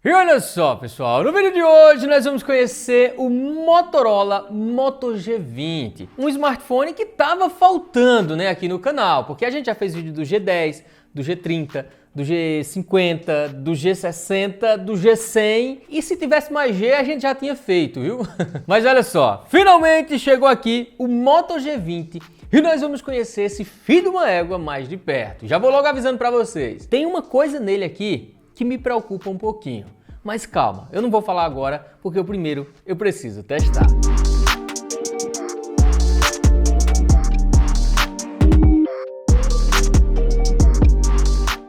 E olha só, pessoal, no vídeo de hoje nós vamos conhecer o Motorola Moto G20, um smartphone que estava faltando, né, aqui no canal, porque a gente já fez vídeo do G10, do G30, do G50, do G60, do G100 e se tivesse mais G a gente já tinha feito, viu? Mas olha só, finalmente chegou aqui o Moto G20 e nós vamos conhecer esse filho de uma égua mais de perto. Já vou logo avisando para vocês, tem uma coisa nele aqui que me preocupa um pouquinho. Mas calma, eu não vou falar agora, porque primeiro eu preciso testar.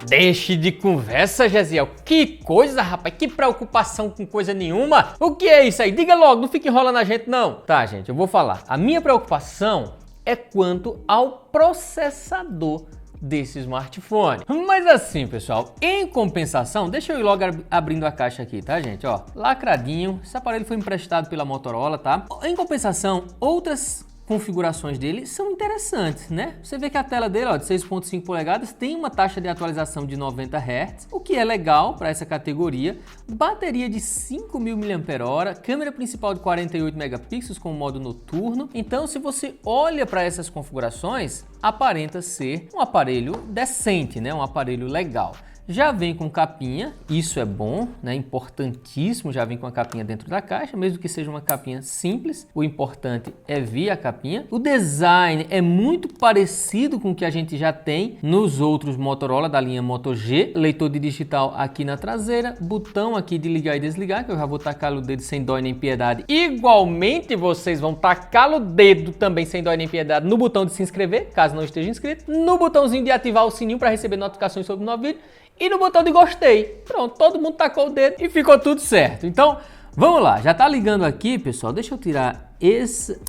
Deixe de conversa, Gesiel. Que coisa, rapaz, que preocupação com coisa nenhuma. O que é isso aí? Diga logo, não fique enrolando a gente não. Tá, gente, eu vou falar. A minha preocupação é quanto ao processador desse smartphone. Mas assim, pessoal, em compensação, deixa eu ir logo abrindo a caixa aqui, tá, gente? Ó, lacradinho, esse aparelho foi emprestado pela Motorola, tá? Em compensação, outras configurações dele são interessantes, né? Você vê que a tela dele, ó, de 6.5 polegadas, tem uma taxa de atualização de 90 Hz, o que é legal para essa categoria. Bateria de 5.000 mAh, câmera principal de 48 megapixels com modo noturno. Então, se você olha para essas configurações, aparenta ser um aparelho decente, né? Um aparelho legal. Já vem com capinha, isso é bom, né? Importantíssimo, já vem com a capinha dentro da caixa, mesmo que seja uma capinha simples, o importante é vir a capinha. O design é muito parecido com o que a gente já tem nos outros Motorola da linha Moto G, leitor de digital aqui na traseira, botão aqui de ligar e desligar, que eu já vou tacar o dedo sem dó nem piedade. Igualmente vocês vão tacar o dedo também sem dó nem piedade no botão de se inscrever, caso não esteja inscrito, no botãozinho de ativar o sininho para receber notificações sobre o novo vídeo, e no botão de gostei. Pronto, todo mundo tacou o dedo e ficou tudo certo. Então, vamos lá. Já tá ligando aqui, pessoal. Deixa eu tirar esse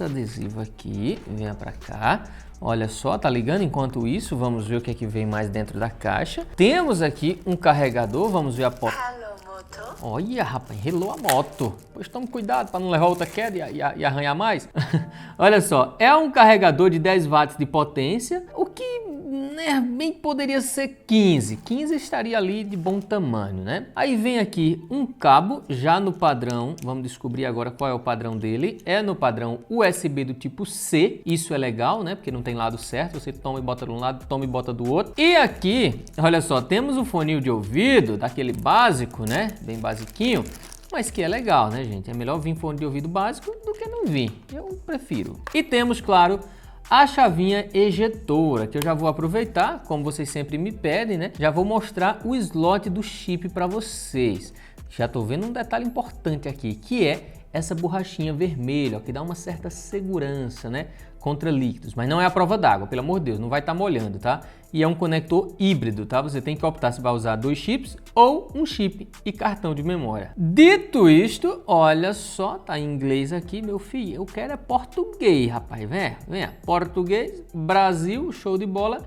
adesivo aqui. Venha pra cá. Olha só, tá ligando. Enquanto isso, vamos ver o que é que vem mais dentro da caixa. Temos aqui um carregador. Vamos ver a porta. Olha, rapaz, relou a moto. Pois tome cuidado para não levar outra queda e arranhar mais. Olha só, é um carregador de 10 watts de potência, o que bem poderia ser 15. 15 estaria ali de bom tamanho, né? Aí vem aqui um cabo já no padrão, vamos descobrir agora qual é o padrão dele. É no padrão USB do tipo C, isso é legal, né? Porque não tem lado certo, você toma e bota de um lado, toma e bota do outro. E aqui, olha só, temos o foninho de ouvido, daquele básico, né? Bem basiquinho. Mas que é legal, né, gente? É melhor vir fone de ouvido básico do que não vir. Eu prefiro. E temos, claro, a chavinha ejetora, que eu já vou aproveitar, como vocês sempre me pedem, né? Já vou mostrar o slot do chip para vocês. Já tô vendo um detalhe importante aqui, que é essa borrachinha vermelha, ó, que dá uma certa segurança, né, contra líquidos, mas não é a prova d'água, pelo amor de Deus, não vai estar molhando, tá? E é um conector híbrido, tá? Você tem que optar se vai usar 2 chips ou um chip e cartão de memória. Dito isto, olha só, tá em inglês aqui, meu filho, eu quero é português, rapaz, venha, português, Brasil, show de bola.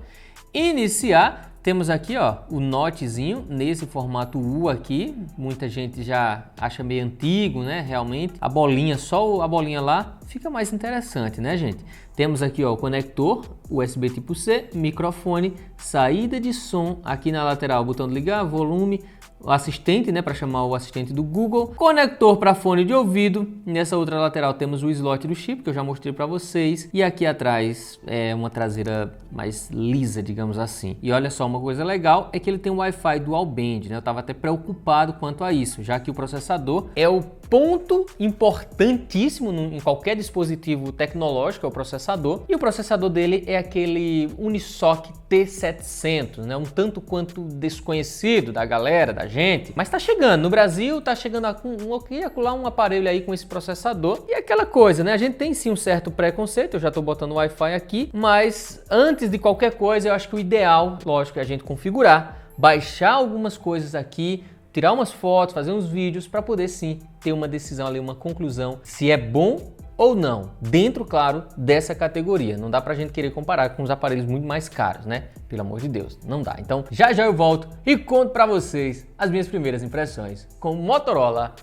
Iniciar. Temos aqui, ó, o notezinho nesse formato U aqui. Muita gente já acha meio antigo, né? Realmente. A bolinha, só a bolinha lá, fica mais interessante, né, gente? Temos aqui, ó, o conector USB tipo C, microfone, saída de som aqui na lateral, botão de ligar, volume, o assistente, né, para chamar o assistente do Google, conector para fone de ouvido. Nessa outra lateral temos o slot do chip, que eu já mostrei para vocês, e aqui atrás é uma traseira mais lisa, digamos assim. E olha só, uma coisa legal é que ele tem um Wi-Fi dual band, né? Eu estava até preocupado quanto a isso, já que o processador é o ponto importantíssimo em qualquer dispositivo tecnológico, é o processador, e o processador dele é aquele Unisoc T700, né? Um tanto quanto desconhecido da galera, da gente, mas tá chegando, no Brasil tá chegando um aparelho aí com esse processador, e aquela coisa, né? A gente tem sim um certo preconceito, eu já tô botando o Wi-Fi aqui, mas antes de qualquer coisa, eu acho que o ideal, lógico, é a gente configurar, baixar algumas coisas aqui, tirar umas fotos, fazer uns vídeos para poder sim ter uma decisão ali, uma conclusão, se é bom ou não, dentro, claro, dessa categoria. Não dá pra gente querer comparar com os aparelhos muito mais caros, né? Pelo amor de Deus, não dá. Então, já já eu volto e conto pra vocês as minhas primeiras impressões com o Motorola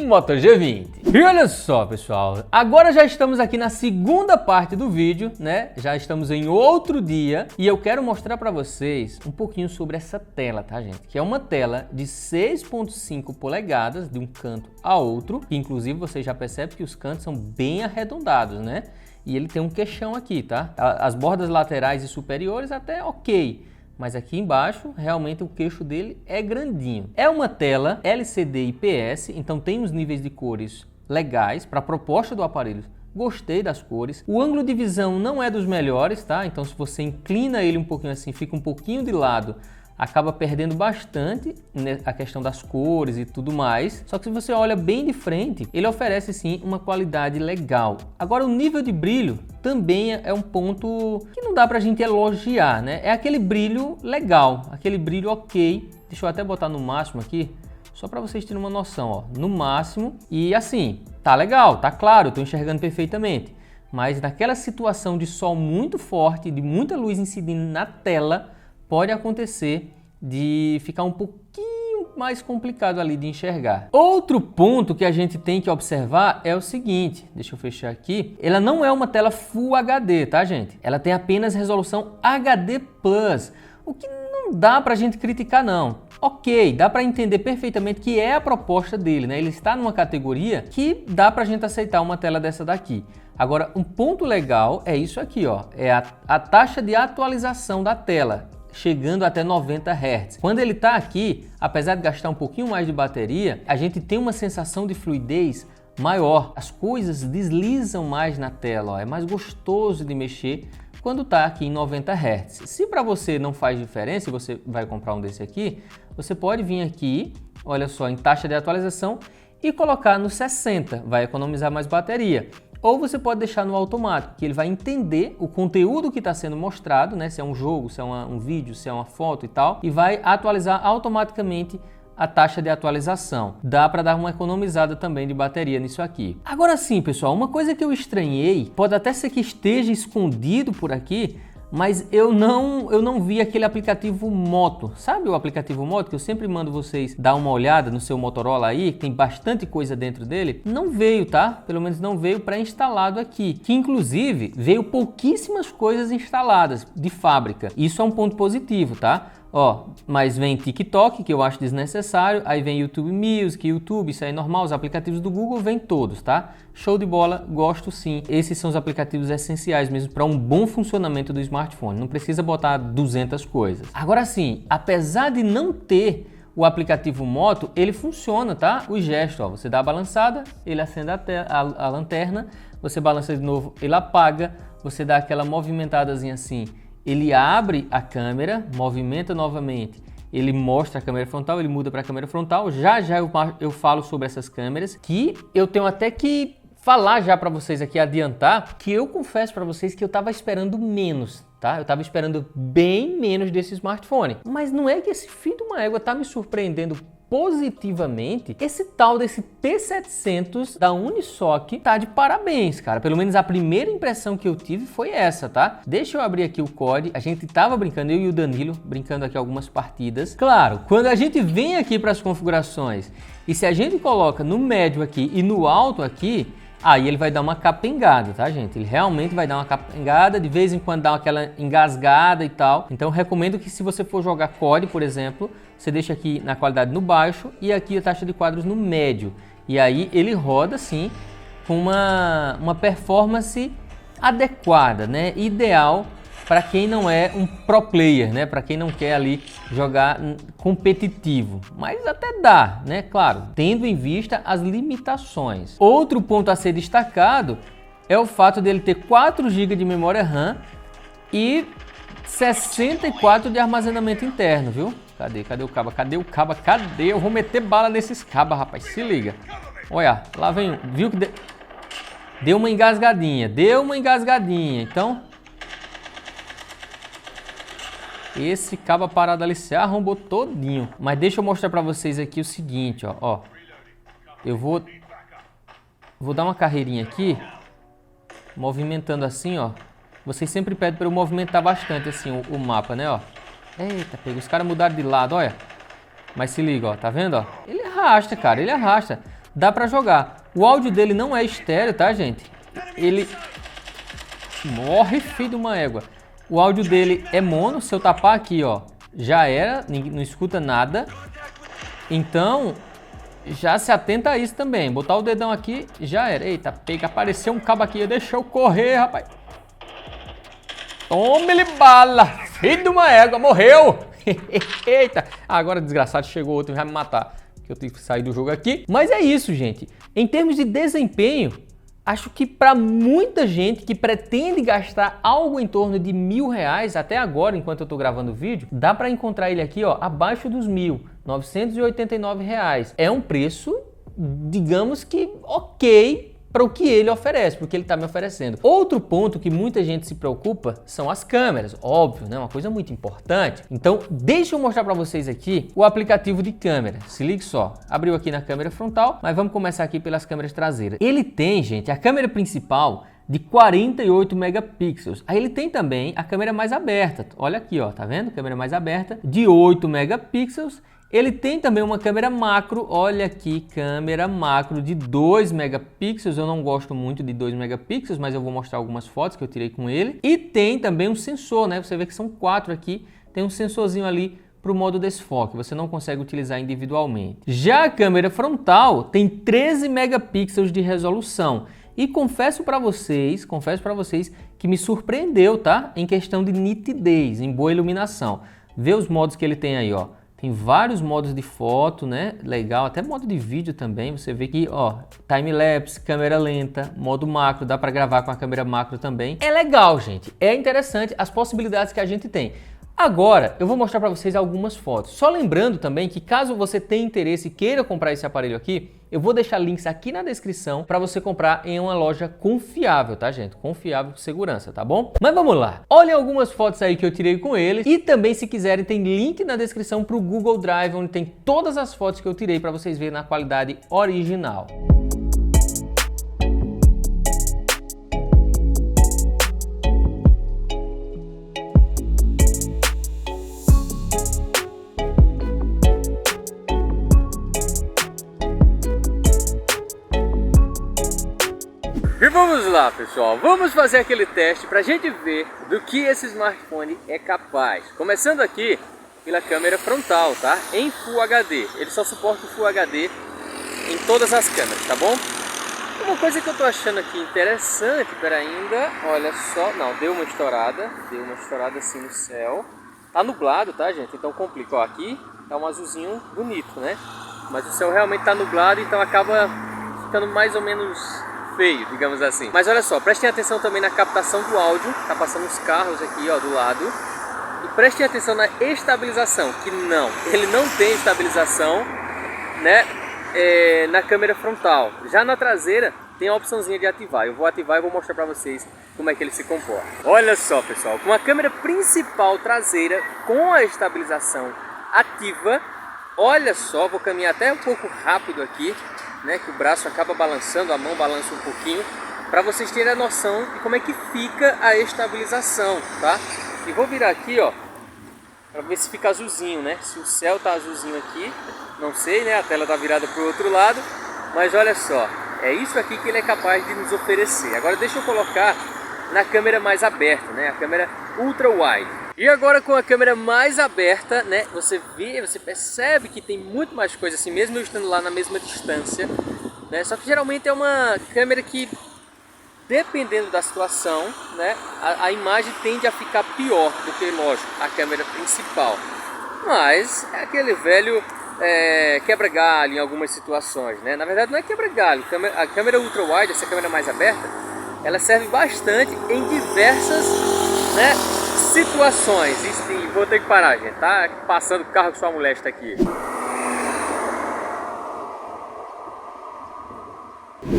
Moto G20. E olha só, pessoal, agora já estamos aqui na segunda parte do vídeo, né? Já estamos em outro dia e eu quero mostrar pra vocês um pouquinho sobre essa tela, tá, gente? Que é uma tela de 6.5 polegadas de um canto a outro, que inclusive você já percebe que os cantos são bem arredondados, né? E ele tem um queixão aqui, tá? As bordas laterais e superiores até ok, mas aqui embaixo realmente o queixo dele é grandinho. É uma tela LCD IPS, então tem uns níveis de cores legais para a proposta do aparelho. Gostei das cores. O ângulo de visão não é dos melhores, tá? Então se você inclina ele um pouquinho assim, fica um pouquinho de lado, acaba perdendo bastante, né, a questão das cores e tudo mais. Só que se você olha bem de frente, ele oferece sim uma qualidade legal. Agora o nível de brilho também é um ponto que não dá pra gente elogiar, né? É aquele brilho legal, aquele brilho ok. Deixa eu até botar no máximo aqui, só para vocês terem uma noção, ó, no máximo. E assim, tá legal, tá claro, eu tô enxergando perfeitamente. Mas naquela situação de sol muito forte, de muita luz incidindo na tela, pode acontecer de ficar um pouquinho mais complicado ali de enxergar. Outro ponto que a gente tem que observar é o seguinte, deixa eu fechar aqui, ela não é uma tela Full HD, tá, gente? Ela tem apenas resolução HD+, o que não dá pra gente criticar não. Ok, dá para entender perfeitamente que é a proposta dele, né? Ele está numa categoria que dá pra gente aceitar uma tela dessa daqui. Agora, um ponto legal é isso aqui, ó, é a taxa de atualização da tela, chegando até 90 Hz. Quando ele está aqui, apesar de gastar um pouquinho mais de bateria, a gente tem uma sensação de fluidez maior. As coisas deslizam mais na tela, ó. É mais gostoso de mexer quando está aqui em 90 Hz. Se para você não faz diferença e você vai comprar um desse aqui, você pode vir aqui, olha só, em taxa de atualização e colocar no 60, vai economizar mais bateria. Ou você pode deixar no automático, que ele vai entender o conteúdo que está sendo mostrado, né? Se é um jogo, se é um vídeo, se é uma foto e tal, e vai atualizar automaticamente a taxa de atualização. Dá para dar uma economizada também de bateria nisso aqui. Agora sim, pessoal, uma coisa que eu estranhei, pode até ser que esteja escondido por aqui, mas eu não vi aquele aplicativo Moto. Sabe o aplicativo Moto que eu sempre mando vocês dar uma olhada no seu Motorola aí, que tem bastante coisa dentro dele? Não veio, tá? Pelo menos não veio pré-instalado aqui, que inclusive veio pouquíssimas coisas instaladas de fábrica. Isso é um ponto positivo, tá? Ó, mas vem TikTok, que eu acho desnecessário, aí vem YouTube Music, YouTube, isso aí é normal, os aplicativos do Google vêm todos, tá? Show de bola, gosto sim. Esses são os aplicativos essenciais mesmo para um bom funcionamento do smartphone, não precisa botar 200 coisas. Agora sim, apesar de não ter o aplicativo Moto, ele funciona, tá? O gesto, ó, você dá a balançada, ele acende a lanterna, você balança de novo, ele apaga, você dá aquela movimentadazinha assim, ele abre a câmera, movimenta novamente, ele mostra a câmera frontal, ele muda para a câmera frontal. Já já eu falo sobre essas câmeras, que eu tenho até que falar já para vocês aqui, adiantar, que eu confesso para vocês que eu estava esperando menos, tá? Eu estava esperando bem menos desse smartphone. Mas não é que esse filho de uma égua tá me surpreendendo positivamente. Esse tal desse P700 da Unisoc tá de parabéns, cara. Pelo menos a primeira impressão que eu tive foi essa, tá? Deixa eu abrir aqui o COD. A gente tava brincando, eu e o Danilo, brincando aqui algumas partidas. Claro, quando a gente vem aqui para as configurações e se a gente coloca no médio aqui e no alto aqui, aí ele vai dar uma capengada, tá, gente? Ele realmente vai dar uma capengada, de vez em quando dá aquela engasgada e tal. Então, eu recomendo que se você for jogar COD, por exemplo, você deixa aqui na qualidade no baixo e aqui a taxa de quadros no médio. E aí ele roda, sim, com uma performance adequada, né? Ideal para quem não é um pro player, né? Para quem não quer ali jogar competitivo. Mas até dá, né? Claro, tendo em vista as limitações. Outro ponto a ser destacado é o fato dele ter 4 GB de memória RAM e 64 de armazenamento interno, viu? Cadê o cabo? Cadê o cabo? Cadê? Eu vou meter bala nesses cabos, rapaz. Se liga. Olha, lá vem um. Viu que deu uma engasgadinha. Então, esse cabo parado ali se arrombou todinho. Mas deixa eu mostrar pra vocês aqui o seguinte, ó. Eu vou dar uma carreirinha aqui, movimentando assim, ó. Vocês sempre pedem para eu movimentar bastante assim o mapa, né, ó. Eita, pega. Os caras mudaram de lado, olha. Mas se liga, ó. Tá vendo, ó? Ele arrasta, cara. Ele arrasta. Dá pra jogar. O áudio dele não é estéreo, tá, gente? Ele... Morre, filho de uma égua. O áudio dele é mono. Se eu tapar aqui, ó, já era. Não escuta nada. Então, já se atenta a isso também. Botar o dedão aqui, já era. Eita, pega. Apareceu um cabo aqui. Deixa eu correr, rapaz. Tome-lhe bala. Filho de uma égua. Morreu. Eita. Agora, desgraçado, chegou outro e vai me matar. Que eu tenho que sair do jogo aqui. Mas é isso, gente. Em termos de desempenho, acho que para muita gente que pretende gastar algo em torno de R$1.000, até agora, enquanto eu estou gravando o vídeo, dá para encontrar ele aqui, ó, abaixo dos R$1.000, R$989. É um preço, digamos que ok para o que ele oferece, porque ele está me oferecendo. Outro ponto que muita gente se preocupa são as câmeras, óbvio, né? Uma coisa muito importante. Então, deixa eu mostrar para vocês aqui o aplicativo de câmera. Se ligue só, abriu aqui na câmera frontal, mas vamos começar aqui pelas câmeras traseiras. Ele tem, gente, a câmera principal de 48 megapixels. Aí ele tem também a câmera mais aberta. Olha aqui, ó, tá vendo? Câmera mais aberta de 8 megapixels. Ele tem também uma câmera macro, olha aqui, câmera macro de 2 megapixels, eu não gosto muito de 2 megapixels, mas eu vou mostrar algumas fotos que eu tirei com ele. E tem também um sensor, né? Você vê que são 4 aqui, tem um sensorzinho ali para o modo desfoque, você não consegue utilizar individualmente. Já a câmera frontal tem 13 megapixels de resolução. E confesso para vocês que me surpreendeu, tá? Em questão de nitidez, em boa iluminação. Vê os modos que ele tem aí, ó. Tem vários modos de foto, né? Legal, até modo de vídeo também. Você vê que, ó, time-lapse, câmera lenta, modo macro, dá para gravar com a câmera macro também. É legal, gente. É interessante as possibilidades que a gente tem. Agora, eu vou mostrar para vocês algumas fotos. Só lembrando também que caso você tenha interesse e queira comprar esse aparelho aqui, eu vou deixar links aqui na descrição para você comprar em uma loja confiável, tá, gente? Confiável com segurança, tá bom? Mas vamos lá. Olhem algumas fotos aí que eu tirei com eles e também, se quiserem, tem link na descrição para o Google Drive, onde tem todas as fotos que eu tirei para vocês verem na qualidade original. E vamos lá, pessoal, vamos fazer aquele teste para a gente ver do que esse smartphone é capaz. Começando aqui pela câmera frontal, tá? Em Full HD, ele só suporta o Full HD em todas as câmeras, tá bom? Uma coisa que eu tô achando aqui interessante para ainda, olha só, não, deu uma estourada assim no céu. Tá nublado, tá, gente? Então complica, ó, aqui tá um azulzinho bonito, né? Mas o céu realmente tá nublado, então acaba ficando mais ou menos feio, digamos assim. Mas olha só, prestem atenção também na captação do áudio, tá passando os carros aqui, ó, do lado. E prestem atenção na estabilização, que ele não tem estabilização, né, na câmera frontal. Já na traseira tem a opçãozinha de ativar. Eu vou ativar e vou mostrar pra vocês como é que ele se comporta. Olha só, pessoal, com a câmera principal traseira com a estabilização ativa, olha só, vou caminhar até um pouco rápido aqui, né, que o braço acaba balançando, a mão balança um pouquinho, para vocês terem a noção de como é que fica a estabilização, tá? E vou virar aqui, ó, para ver se fica azulzinho, né? Se o céu tá azulzinho aqui, não sei, né? A tela tá virada para o outro lado, mas olha só, é isso aqui que ele é capaz de nos oferecer. Agora deixa eu colocar na câmera mais aberta, né? A câmera ultra wide. E agora com a câmera mais aberta, né, você percebe que tem muito mais coisa assim, mesmo eu estando lá na mesma distância, né, só que geralmente é uma câmera que, dependendo da situação, né, a imagem tende a ficar pior do que, lógico, a câmera principal. Mas é aquele velho quebra-galho em algumas situações, né, na verdade não é quebra-galho, a câmera ultra-wide, essa câmera mais aberta, ela serve bastante em diversas, né, situações. E vou ter que parar, gente, tá passando o carro que sua mulher está aqui.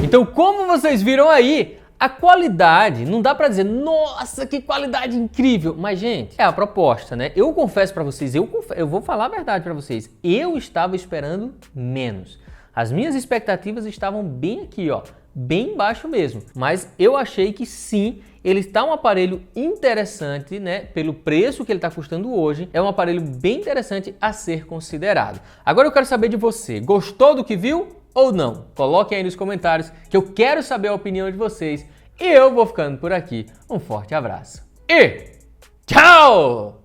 Então, como vocês viram aí, a qualidade, não dá pra dizer, nossa, que qualidade incrível, mas, gente, é a proposta, né? Eu confesso pra vocês, eu vou falar a verdade pra vocês, eu estava esperando menos. As minhas expectativas estavam bem aqui, ó, bem baixo mesmo. Mas eu achei que sim, ele está um aparelho interessante, né? Pelo preço que ele está custando hoje, é um aparelho bem interessante a ser considerado. Agora eu quero saber de você, gostou do que viu ou não? Coloquem aí nos comentários que eu quero saber a opinião de vocês. E eu vou ficando por aqui. Um forte abraço e tchau!